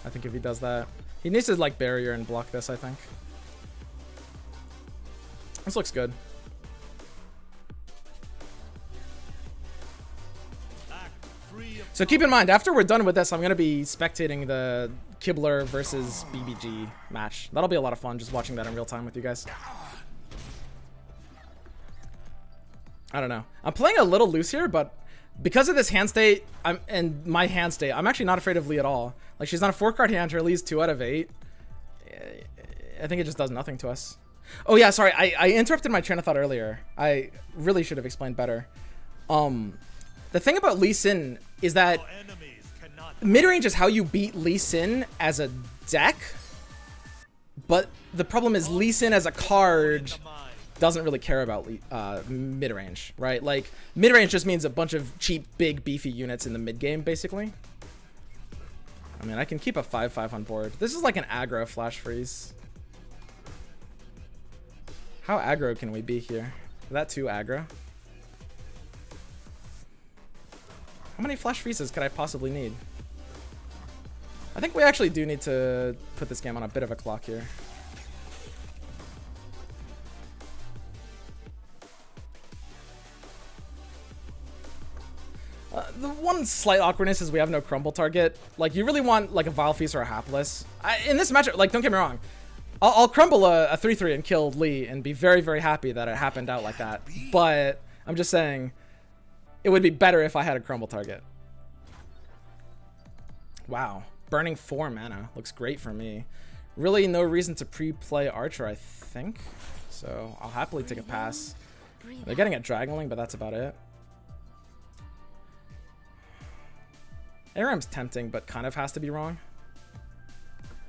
I think, if he does that. He needs to, like, barrier and block this, I think. This looks good. free of So keep in mind, after we're done with this, I'm going to be spectating the Kibler versus BBG match. That'll be a lot of fun, just watching that in real time with you guys. I don't know. I'm playing a little loose here, but because of this hand state and my hand state, I'm actually not afraid of Lee at all. Like, she's not a 4-card hand. Her Lee's 2 out of 8. I think it just does nothing to us. Oh yeah, sorry. I interrupted my train of thought earlier. I really should have explained better. The thing about Lee Sin is that our enemies cannot mid-range is how you beat Lee Sin as a deck, but the problem is Lee Sin as a card the mind. doesn't really care about mid-range, right? Like, mid-range just means a bunch of cheap, big, beefy units in the mid-game, basically. I mean, I can keep a 5/5 on board. This is like an aggro flash freeze. How aggro can we be here? Is that too aggro? How many flash freezes could I possibly need? I think we actually do need to put this game on a bit of a clock here. The one slight awkwardness is we have no crumble target. Like, you really want like a Vile Feast or a Hapless. In this matchup, like, don't get me wrong, I'll crumble a 3/3 and kill Lee and be very, very happy that it happened out like that. But I'm just saying, it would be better if I had a crumble target. Wow, burning 4 mana looks great for me. Really, no reason to pre-play Archer, I think. So I'll happily take a pass. They're getting a Dragonling, but that's about it. Aram's tempting, but kind of has to be wrong.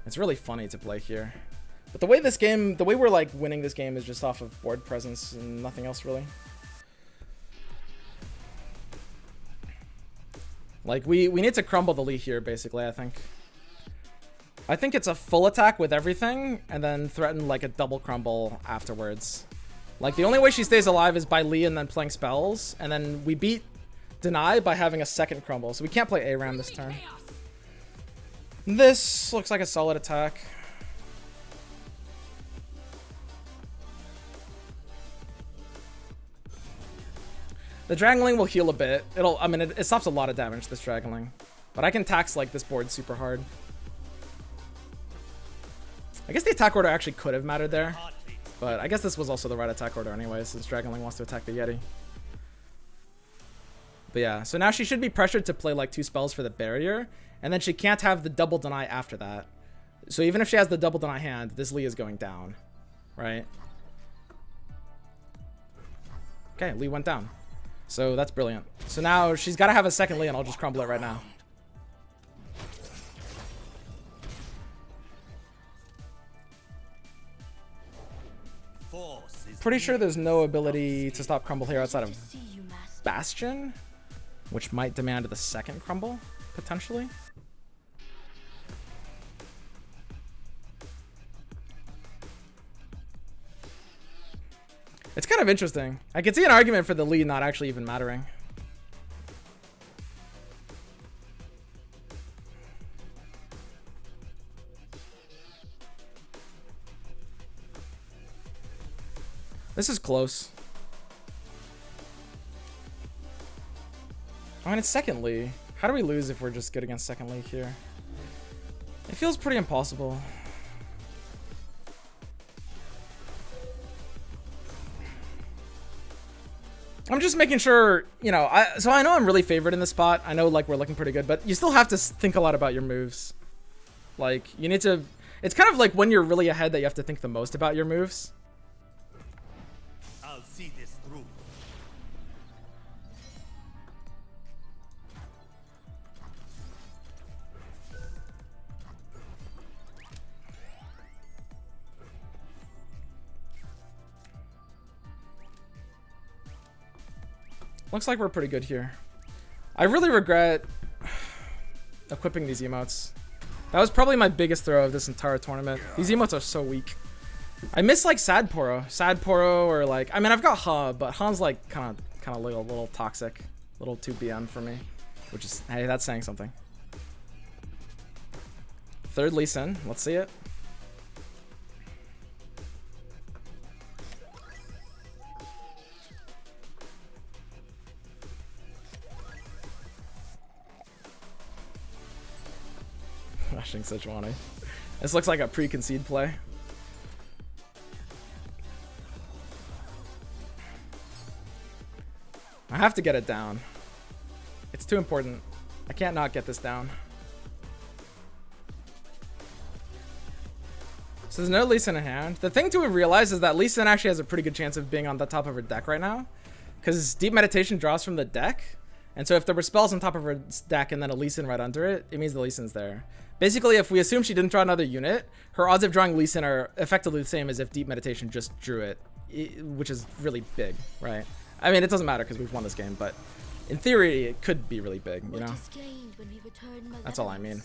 It's really funny to play here. But the way this game, the way we're like winning this game is just off of board presence and nothing else really. Like, we need to crumble the Lee here, basically, I think. I think it's a full attack with everything, and then threaten, like, a double crumble afterwards. Like, the only way she stays alive is by Lee and then playing spells, and then we beat Deny by having a second crumble, so we can't play ARAM this turn. This looks like a solid attack. The Dragonling will heal a bit. I mean, it stops a lot of damage, this Dragonling. But I can tax, like, this board super hard. I guess the attack order actually could have mattered there. But I guess this was also the right attack order anyway, since Dragonling wants to attack the Yeti. But yeah, so now she should be pressured to play, like, 2 spells for the barrier. And then she can't have the double deny after that. So even if she has the double deny hand, this Lee is going down. Right? Okay, Lee went down. So that's brilliant. So now she's got to have a second Lee, and I'll just crumble it right now. Pretty sure there's no ability to stop crumble here outside of Bastion, which might demand the second crumble, potentially. It's kind of interesting. I could see an argument for the lead not actually even mattering. This is close. I mean, it's second Lee. How do we lose if we're just good against second Lee here? It feels pretty impossible. I'm just making sure, you know, so I know I'm really favored in this spot. I know, like, we're looking pretty good, but you still have to think a lot about your moves. Like, you need to, it's kind of like when you're really ahead that you have to think the most about your moves. I'll see this through. Looks like we're pretty good here. I really regret equipping these emotes. That was probably my biggest throw of this entire tournament. These emotes are so weak. I miss like Sad Poro, or like, I mean, I've got Ha, but Han's like kind of a little toxic, a little too BM for me, which is, hey, that's saying something. Third Lee Sin, let's see it. Smashing Sejuani. This looks like a pre-concede play. I have to get it down. It's too important. I can't not get this down. So there's no Lee Sin in hand. The thing to realize is that Lee Sin actually has a pretty good chance of being on the top of her deck right now, because Deep Meditation draws from the deck. And so if there were spells on top of her deck and then a Lee Sin right under it, it means the Lee Sin's there. Basically, if we assume she didn't draw another unit, her odds of drawing Lee Sin are effectively the same as if Deep Meditation just drew it, which is really big, right? I mean, it doesn't matter because we've won this game, but in theory, it could be really big, you know? That's all I mean.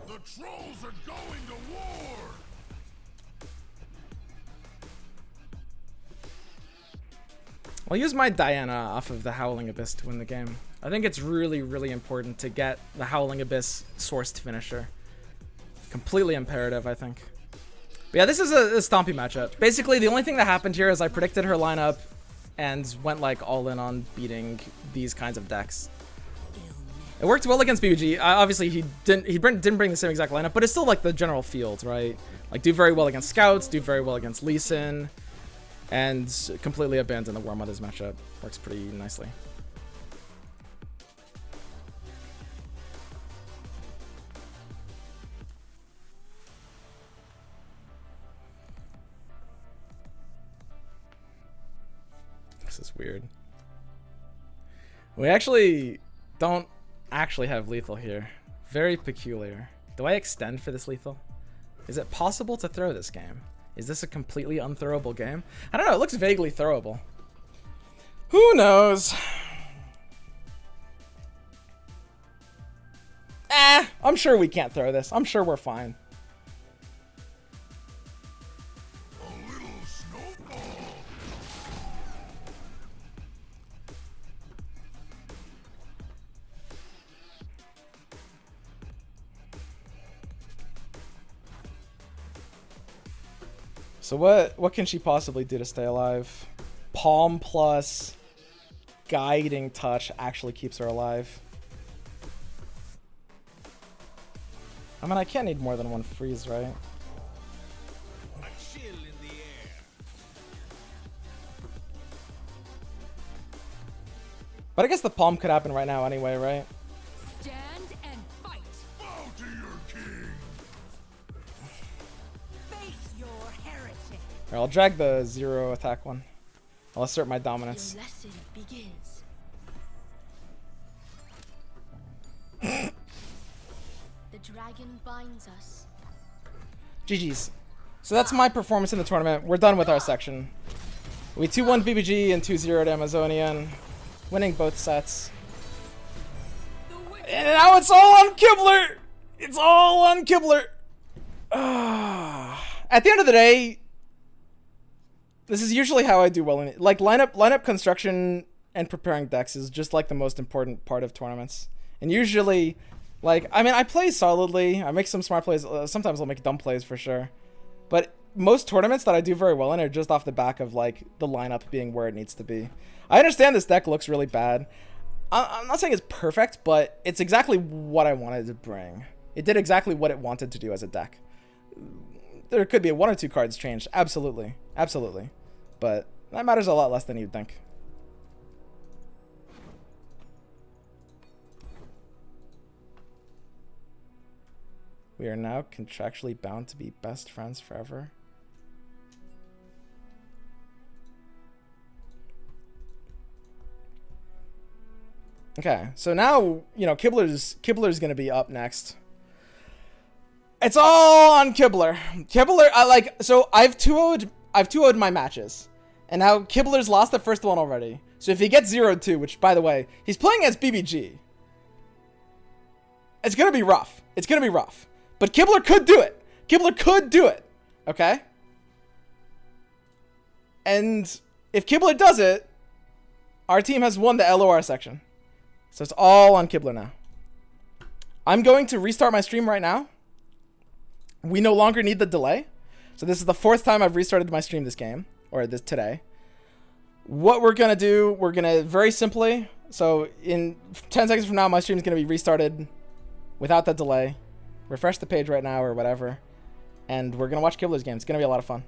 The trolls are going to war! I'll use my Diana off of the Howling Abyss to win the game. I think it's really, really important to get the Howling Abyss sourced finisher. Completely imperative, I think. But yeah, this is a stompy matchup. Basically, the only thing that happened here is I predicted her lineup and went like all in on beating these kinds of decks. It worked well against BBG. Obviously, he didn't bring the same exact lineup, but it's still like the general field, right? Like do very well against Scouts, do very well against Lee Sin, and completely abandon the War Mothers matchup. Works pretty nicely. This is weird. We actually don't actually have lethal here. Very peculiar. Do I extend for this lethal? Is it possible to throw this game? Is this a completely unthrowable game? I don't know, it looks vaguely throwable. Who knows? I'm sure we can't throw this. I'm sure we're fine. A little snowball! So what can she possibly do to stay alive? Palm plus guiding touch actually keeps her alive. I mean, I can't need more than one freeze, right? A chill in the air. But I guess the palm could happen right now anyway, right? Stand and fight. Bow to your king! Face your heretic. Here, I'll drag the 0 attack one. I'll assert my dominance. Your lesson begins. The dragon binds us. GG's. So that's my performance in the tournament. We're done with our section. We 2-1 BBG and 2-0 to Amazonian, winning both sets. And now it's all on Kibler! It's all on Kibler! At the end of the day, this is usually how I do well in it. Like lineup construction and preparing decks is just like the most important part of tournaments. And usually, like, I mean, I play solidly. I make some smart plays. Sometimes I'll make dumb plays for sure. But most tournaments that I do very well in are just off the back of like the lineup being where it needs to be. I understand this deck looks really bad. I'm not saying it's perfect, but it's exactly what I wanted to bring. It did exactly what it wanted to do as a deck. There could be 1 or 2 cards changed. Absolutely. Absolutely. But that matters a lot less than you'd think. We are now contractually bound to be best friends forever. Okay, so now, you know, Kibler's going to be up next. It's all on Kibler. Kibler, I've 2-0'd my matches. And now Kibler's lost the first one already. So if he gets 0-2, which, by the way, he's playing against BBG. It's going to be rough. It's going to be rough. But Kibler could do it. Kibler could do it. Okay? And if Kibler does it, our team has won the LOR section. So it's all on Kibler now. I'm going to restart my stream right now. We no longer need the delay. So this is the 4th time I've restarted my stream this game. or this today. What we're going to do, we're going to very simply, so in 10 seconds from now, my stream is going to be restarted without that delay. Refresh the page right now or whatever. And we're going to watch Kibler's game. It's going to be a lot of fun.